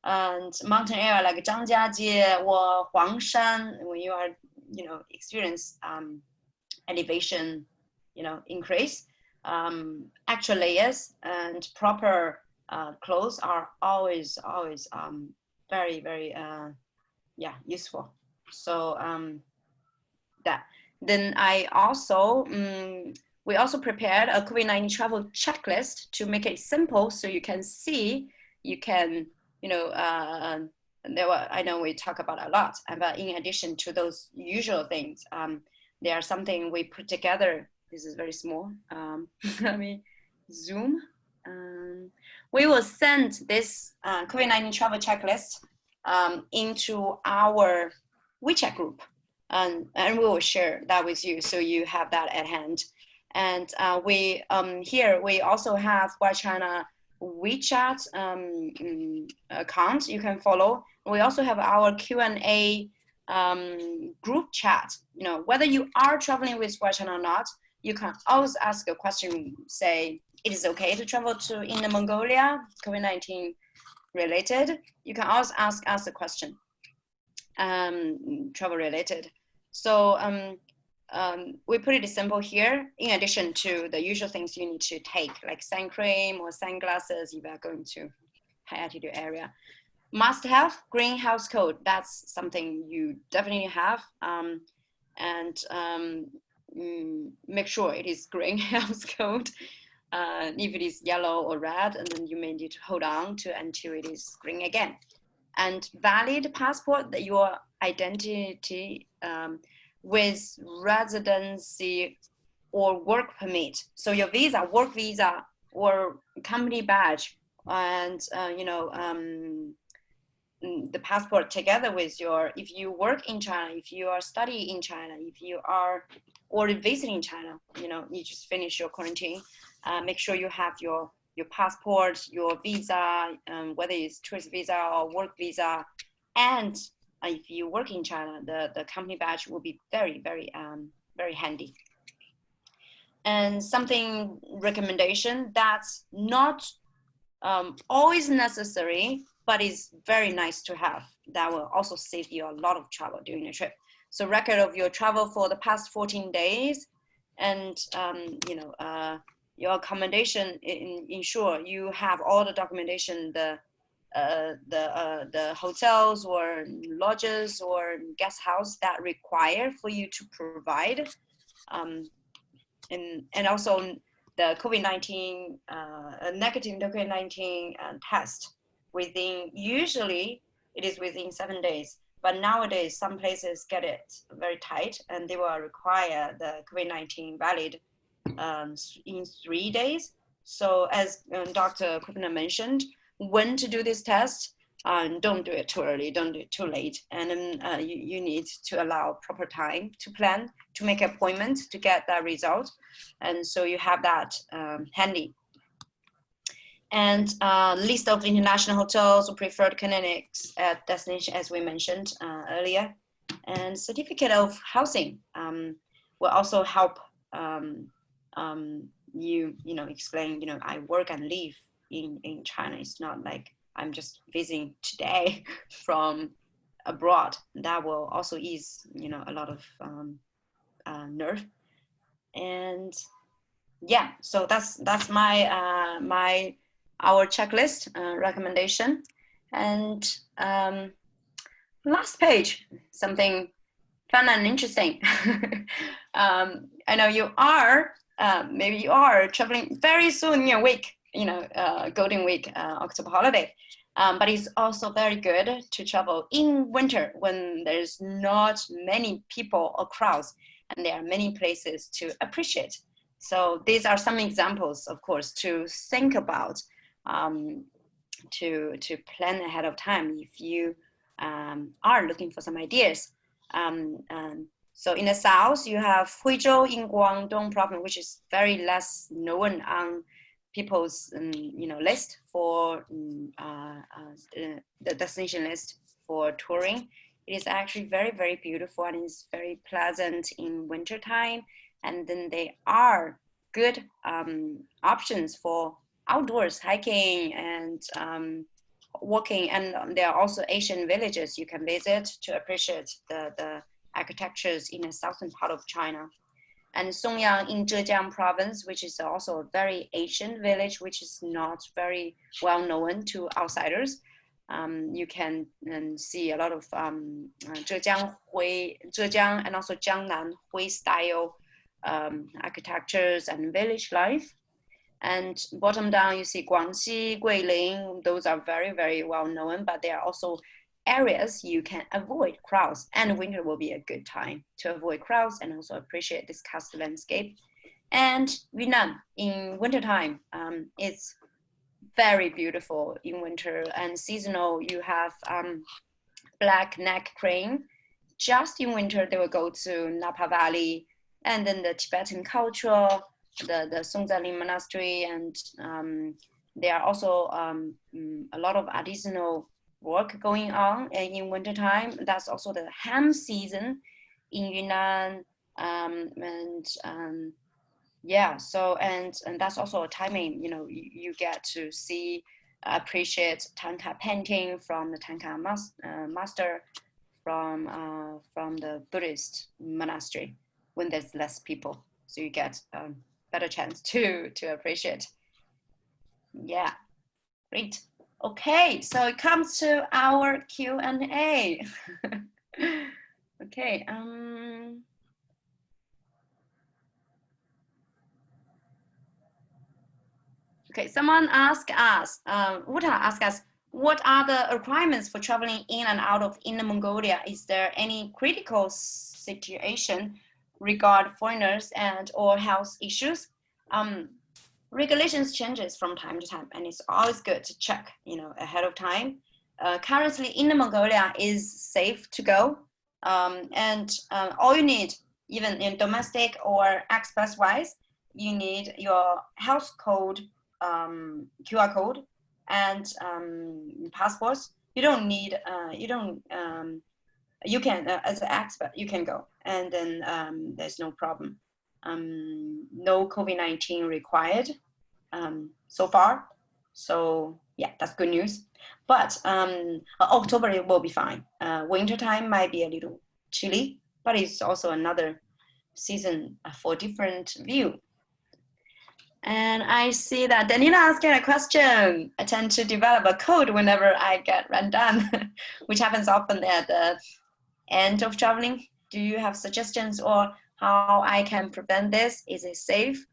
and mountain area like Zhangjiajie or Huangshan, when you are, experience elevation, increase, actual layers and proper clothes are always very, very useful. So then I also we also prepared a COVID-19 travel checklist to make it simple, so you can see, you can, I know we talk about a lot, but in addition to those usual things, there are something we put together. This is very small. Let me zoom. We will send this COVID-19 travel checklist into our WeChat group, and we will share that with you, so you have that at hand. And we here we also have WildChina WeChat account you can follow. We also have our Q&A group chat. Whether you are traveling with WildChina or not, you can always ask a question. Say, it is okay to travel to Inner Mongolia, COVID-19 related. You can always ask us a question, travel related. So we put it simple here, in addition to the usual things you need to take, like sun cream or sunglasses if you are going to high altitude area. Must have greenhouse coat. That's something you definitely have. Make sure it is greenhouse coat. If it is yellow or red, and then you may need to hold on to until it is green again. And valid passport, that your identity with residency or work permit. So your visa, work visa or company badge, and the passport together with your, if you work in China, if you are studying in China, if you are or visiting China, you just finish your quarantine, make sure you have your passport, your visa, whether it's tourist visa or work visa, and if you work in China, the company badge will be very, very, very handy. And something recommendation that's not always necessary, but is very nice to have, that will also save you a lot of travel during the trip. So record of your travel for the past 14 days, and your accommodation, ensure you have all the documentation, the hotels or lodges or guest house that require for you to provide, and also the COVID-19 negative COVID-19 test within, usually it is within 7 days, but nowadays some places get it very tight and they will require the COVID-19 valid in 3 days. So as Dr. Krippner mentioned, when to do this test, don't do it too early, don't do it too late. And then you need to allow proper time to plan, to make an appointment to get that result. And so you have that handy. And list of international hotels or preferred clinics at destination, as we mentioned earlier. And certificate of housing will also help you explain, I work and live in China. It's not like I'm just visiting today from abroad. That will also ease, a lot of nerve. And yeah, so that's my our checklist recommendation. And last page, something fun and interesting. I know you are, maybe you are traveling very soon in your week, Golden Week, October holiday. But it's also very good to travel in winter when there's not many people or crowds, and there are many places to appreciate. So these are some examples, of course, to think about, to plan ahead of time if you are looking for some ideas. So in the south, you have Huizhou in Guangdong province, which is very less known on people's list for the destination list for touring. It is actually very, very beautiful and it's very pleasant in wintertime. And then there are good options for outdoors hiking and walking. And there are also Asian villages you can visit to appreciate the architectures in the southern part of China. And Songyang in Zhejiang province, which is also a very Asian village, which is not very well known to outsiders. You can see a lot of Zhejiang and also Jiangnan Hui style architectures and village life. And bottom down, you see Guangxi, Guilin. Those are very, very well known, but there are also areas you can avoid crowds, and winter will be a good time to avoid crowds and also appreciate this karst landscape. And Yunnan in wintertime, it's very beautiful in winter and seasonal. You have black neck crane. Just in winter, they will go to Napa Valley, and then the Tibetan culture, the Songzalin Monastery, and there are also a lot of artisanal work going on in wintertime. That's also the ham season in Yunnan, yeah. So and that's also a timing. You get to see, appreciate Tanka painting from the Tanka master from the Buddhist monastery when there's less people. So you get a better chance to appreciate. Yeah, great. Okay, so it comes to our Q&A. Okay. Okay, someone asked us, Uta asked us, what are the requirements for traveling in and out of Inner Mongolia? Is there any critical situation regarding foreigners and or health issues? Regulations changes from time to time, and it's always good to check, ahead of time. Currently, Inner Mongolia is safe to go, and all you need, even in domestic or express-wise, you need your health code, QR code, and passports. You don't need, you can, as an expert, you can go, and then there's no problem. No COVID-19 required so far. So yeah, that's good news. But October it will be fine. Wintertime might be a little chilly, but it's also another season for different view. And I see that Danila asking a question. I tend to develop a code whenever I get run down, which happens often at the end of traveling. Do you have suggestions or how I can prevent this? Is it safe?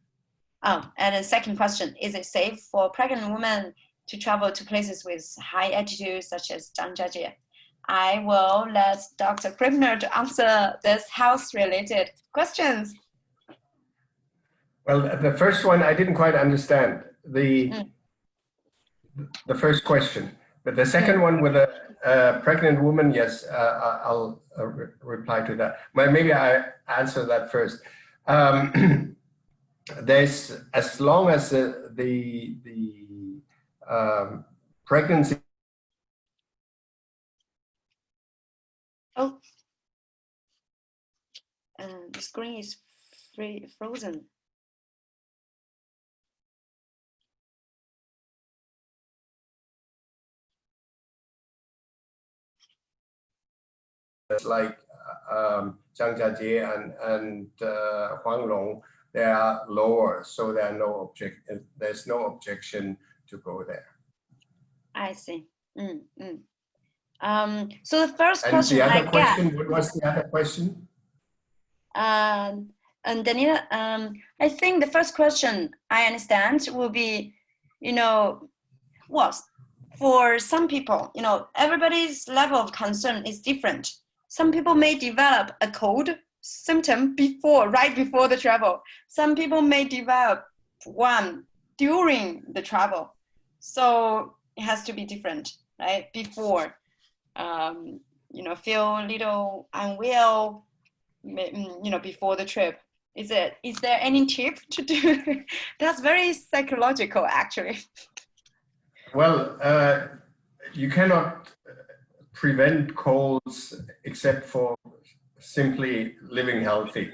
Oh, and the second question, is it safe for pregnant women to travel to places with high altitude such as Zhangjiajie? I will let Dr. Krippner to answer this health-related questions. Well, the first one, I didn't quite understand the first question, but the second one with a pregnant woman, yes, I'll reply to that. But maybe I answer that first. There's, as long as the pregnancy. Oh, the screen is frozen. Like Zhangjiajie and Huanglong, they are lower, so there's no objection to go there. I see. So the first question what was the other question? And Danila, I think the first question I understand will be, for some people, everybody's level of concern is different. Some people may develop a code symptom right before the travel. Some people may develop one during the travel. So it has to be different, right? Before, feel a little unwell, before the trip. Is there any tip to do? That's very psychological, actually. Well, you cannot prevent colds except for simply living healthy.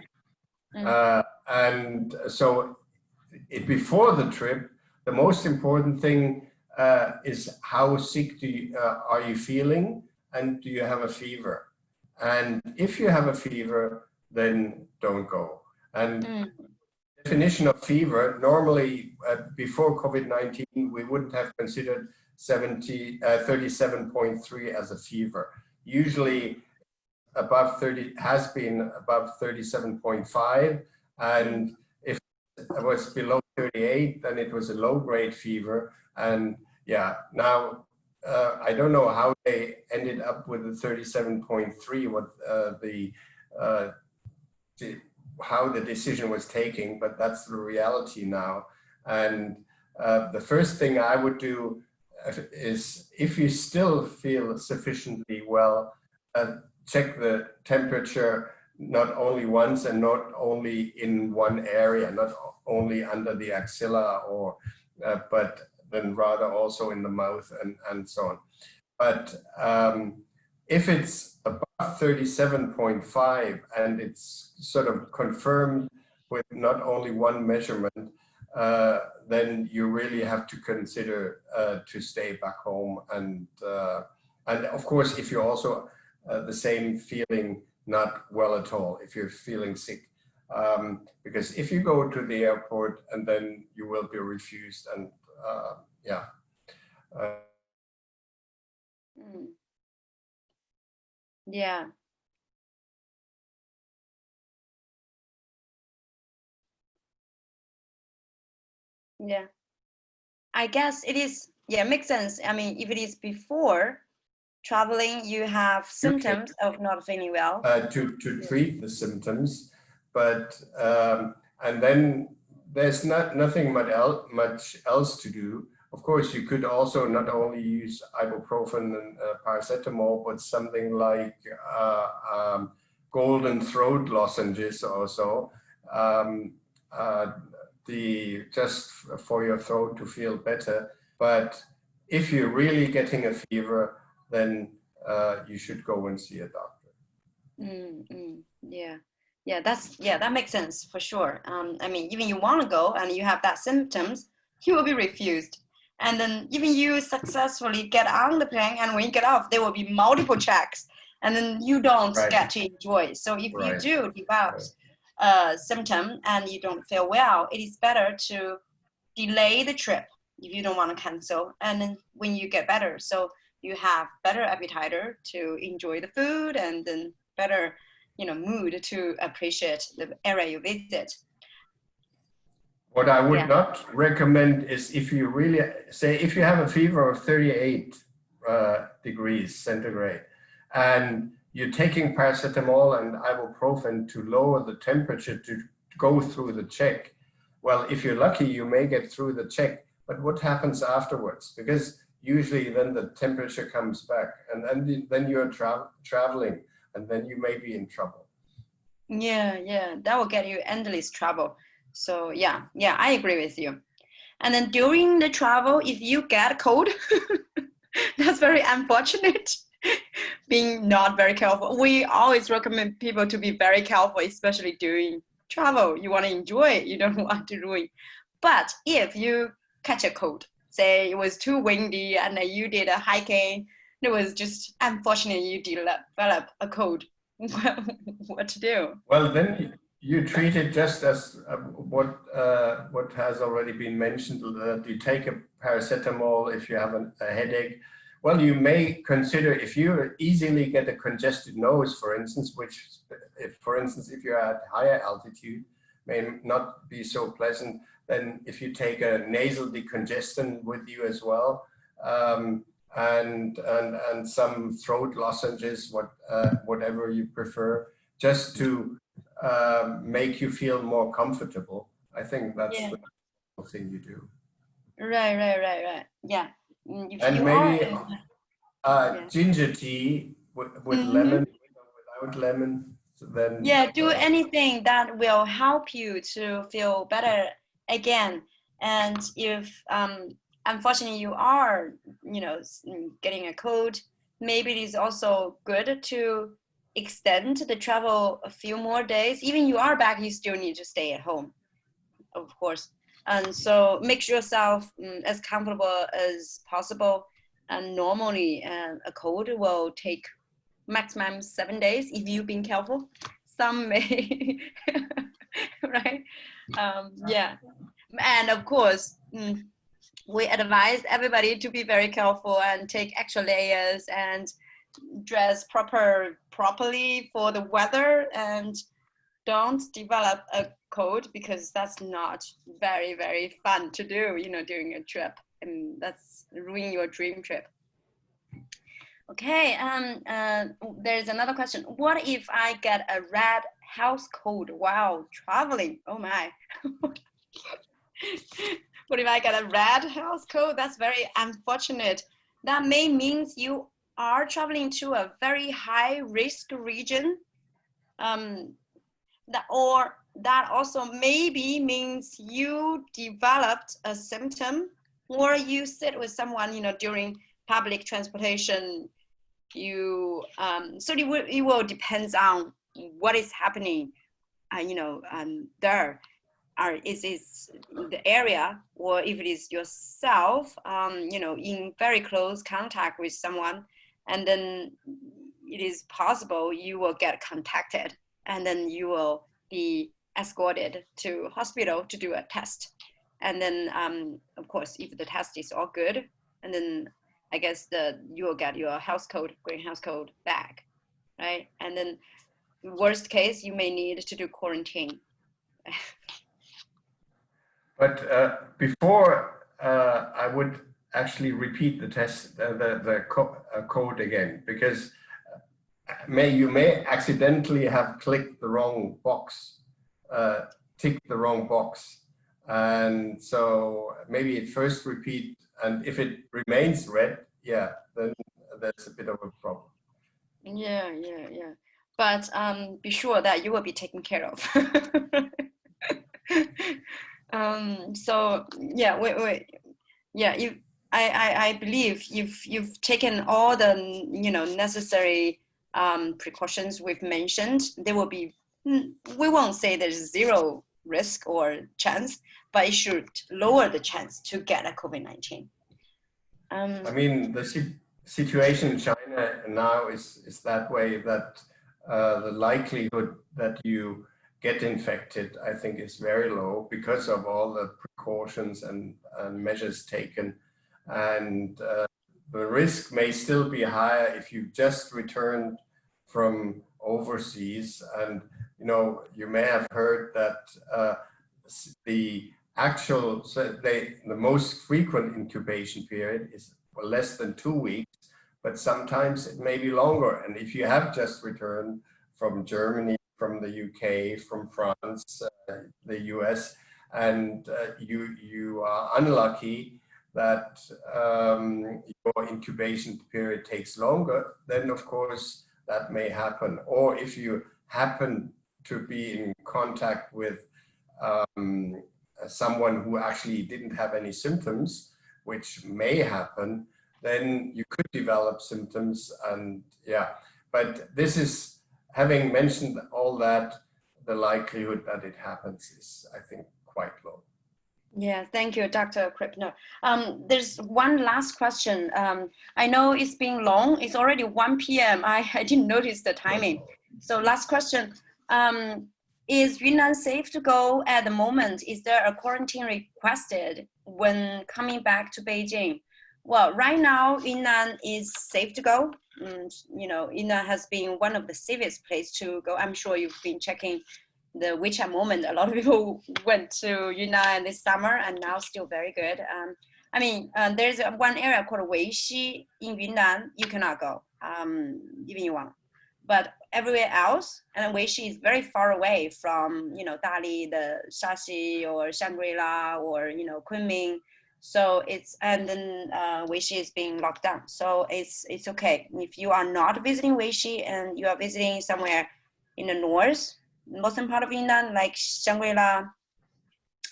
And so before the trip, the most important thing is how sick are you feeling, and do you have a fever? And if you have a fever, then don't go. And definition of fever, normally before COVID-19, we wouldn't have considered 37.3 as a fever. Usually above 30 has been above 37.5, and if it was below 38, then it was a low-grade fever. And yeah, now I don't know how they ended up with the 37.3, what how the decision was taken, but that's the reality now. And the first thing I would do is, if you still feel sufficiently well, check the temperature not only once and not only in one area, not only under the axilla, or but then rather also in the mouth and so on. But if it's above 37.5 and it's sort of confirmed with not only one measurement, then you really have to consider to stay back home. And of course, if you're also the same feeling not well at all, if you're feeling sick, because if you go to the airport and then you will be refused, and yeah. Yeah. Yeah. I guess it is, yeah, makes sense. I mean, if it is before traveling, you have symptoms of not feeling well. To treat the symptoms, but and then there's nothing much else to do. Of course, you could also not only use ibuprofen and paracetamol, but something like golden throat lozenges also, just for your throat to feel better. But if you're really getting a fever, then you should go and see a doctor. Yeah, that makes sense for sure. I mean, even you want to go and you have that symptoms, you will be refused. And then even you successfully get on the plane, and when you get off, there will be multiple checks, and then you don't get to enjoy. So if you do develop a symptom and you don't feel well, it is better to delay the trip if you don't want to cancel. And then when you get better, so you have better appetite to enjoy the food, and then better, mood to appreciate the area you visit. What I would not recommend is, if you really say, if you have a fever of 38 degrees centigrade and you're taking paracetamol and ibuprofen to lower the temperature to go through the check, well, if you're lucky, you may get through the check, but what happens afterwards? Because usually then the temperature comes back, and then you're traveling, and then you may be in trouble. Yeah, that will get you endless trouble. So yeah, I agree with you. And then during the travel, if you get cold, that's very unfortunate. Being not very careful. We always recommend people to be very careful, especially during travel. You want to enjoy it, you don't want to ruin. But if you catch a cold, say it was too windy and you did a hiking, it was just unfortunate you develop a cold. What to do? Well, then you treat it just as what has already been mentioned. You take a paracetamol if you have a headache. Well, you may consider, if you easily get a congested nose, for instance, if you're at higher altitude, may not be so pleasant, then if you take a nasal decongestant with you as well, and some throat lozenges, whatever you prefer, just to make you feel more comfortable. I think that's Yeah. the thing you do. Right. Yeah. If And you maybe yeah. ginger tea with lemon, without lemon, so then Yeah, do anything that will help you to feel better again. And if unfortunately you are, getting a cold, maybe it is also good to extend the travel a few more days. Even you are back, you still need to stay at home, of course. And so make yourself as comfortable as possible. And normally a cold will take maximum 7 days if you've been careful. Some may, right? Yeah. And of course, we advise everybody to be very careful and take extra layers and dress properly for the weather, and don't develop a cold, because that's not very, very fun to do, during a trip, and that's ruin your dream trip. Okay, there's another question. What if I get a red house cold while traveling? Oh my. What if I get a red house cold? That's very unfortunate. That may means you are traveling to a very high risk region. That also maybe means you developed a symptom, or you sit with someone, during public transportation. So it will depends on what is happening, there. Is the area, or if it is yourself, in very close contact with someone, and then it is possible you will get contacted, and then you will be escorted to hospital to do a test. And then, of course, if the test is all good, and then I guess you will get your green house code back, right? And then worst case, you may need to do quarantine. But before I would actually repeat the test, the code again, because you may accidentally have clicked the wrong box, ticked the wrong box, and so maybe at first repeat, and if it remains red, yeah, then that's a bit of a problem. Yeah. But be sure that you will be taken care of. So yeah, I believe you've taken all the necessary precautions we've mentioned. There will be, we won't say there's zero risk or chance, but it should lower the chance to get a COVID-19. I mean, the situation in China now is that way, that the likelihood that you get infected, I think, is very low because of all the precautions and measures taken. And the risk may still be higher if you just returned from overseas. And, you may have heard that the most frequent incubation period is for less than 2 weeks, but sometimes it may be longer. And if you have just returned from Germany, from the UK, from France, the US, and you are unlucky that your incubation period takes longer, then of course that may happen. Or if you happen to be in contact with someone who actually didn't have any symptoms, which may happen, then you could develop symptoms. And yeah, but this is, having mentioned all that, the likelihood that it happens is, I think, quite low. Yeah, thank you, Dr. Krippner. There's one last question. I know it's been long. It's already 1 p.m. I didn't notice the timing. So last question. Is Yunnan safe to go at the moment? Is there a quarantine requested when coming back to Beijing? Well, right now, Yunnan is safe to go. Yunnan has been one of the safest places to go. I'm sure you've been checking the WeChat moment. A lot of people went to Yunnan this summer, and now still very good. There's one area called Weixi in Yunnan. You cannot go, even you want. but everywhere else, and Weishi is very far away from, you know, Dali, the Shaxi or Shangri-La or, you know, Kunming. So it's, and then Weishi is being locked down. So it's okay. If you are not visiting Weishi and you are visiting somewhere in the north, northern part of Yunnan, like Shangri-La,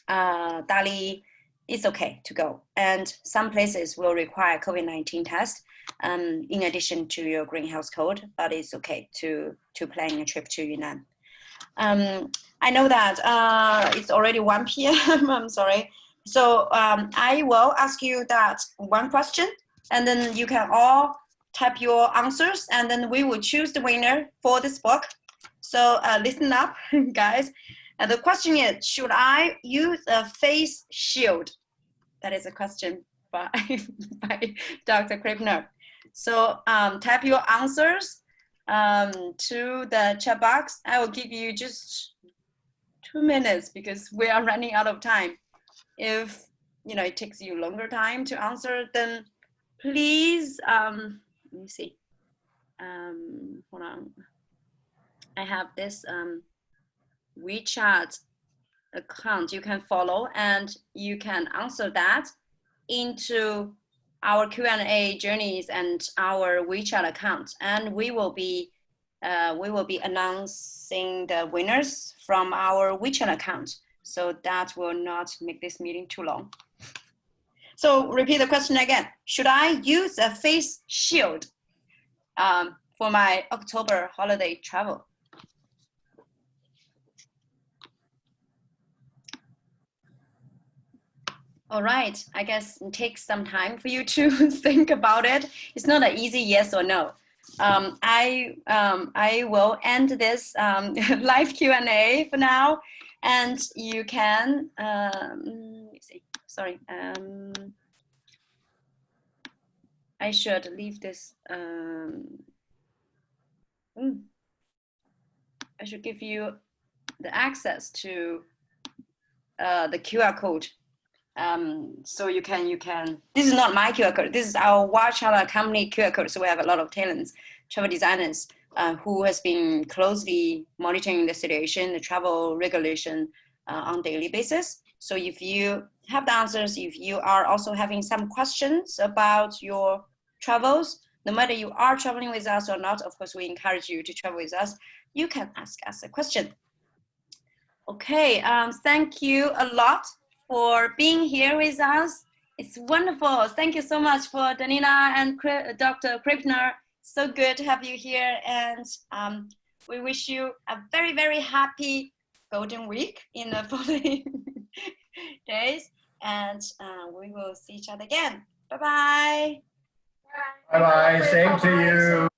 Dali, it's okay to go. And some places will require COVID-19 test in addition to your greenhouse code, but it's okay to plan a trip to Yunnan. I know that it's already 1 p.m. I'm sorry. So I will ask you that one question, and then you can all type your answers, and then we will choose the winner for this book. So listen up, guys. The question is, should I use a face shield? That is a question by Dr. Krippner. So type your answers to the chat box. I will give you just 2 minutes because we are running out of time. If you know it takes you longer time to answer, then please let me see. Hold on. I have this WeChat account you can follow, and you can answer that into our Q&A journeys and our WeChat account, and we will be announcing the winners from our WeChat account, so that will not make this meeting too long. So repeat the question again. Should I use a face shield for my October holiday travel? All right, I guess it takes some time for you to think about it. It's not an easy yes or no. I will end this live Q&A for now, and you can, let me see, sorry. I should leave this, I should give you the access to the QR code. So you can, this is not my QR code, this is our WildChina company QR code. So we have a lot of talents, travel designers who has been closely monitoring the situation, the travel regulation on daily basis. So if you have the answers, if you are also having some questions about your travels, no matter you are traveling with us or not, of course, we encourage you to travel with us. You can ask us a question. Okay, thank you a lot for being here with us. It's wonderful. Thank you so much for Danina and Dr. Krippner. So good to have you here. And we wish you a very, very happy Golden Week in the following days. And we will see each other again. Bye-bye. Bye-bye. Same to you.